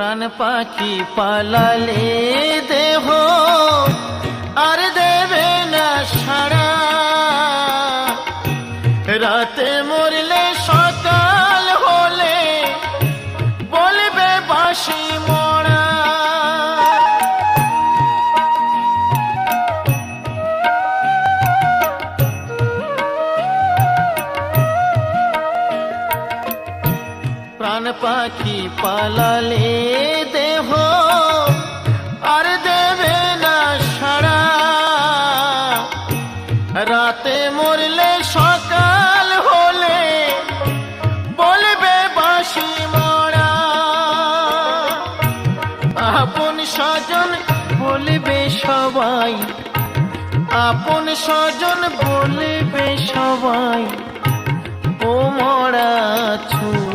প্রাণ পাখি পালালে দেহ আর দেবে না সাড়া, রাতে মরলে সকাল হলে বলবে বাঁশি মরা। প্রাণ পাখি পালালে দেহ আর দেবে না সাড়া, রাতে মরলে সকাল হলে বলবে বাঁশি মরা। আপন স্বজন বলবে সবাই, আপন স্বজন বলবে সবাই, ও মরা ছুঁ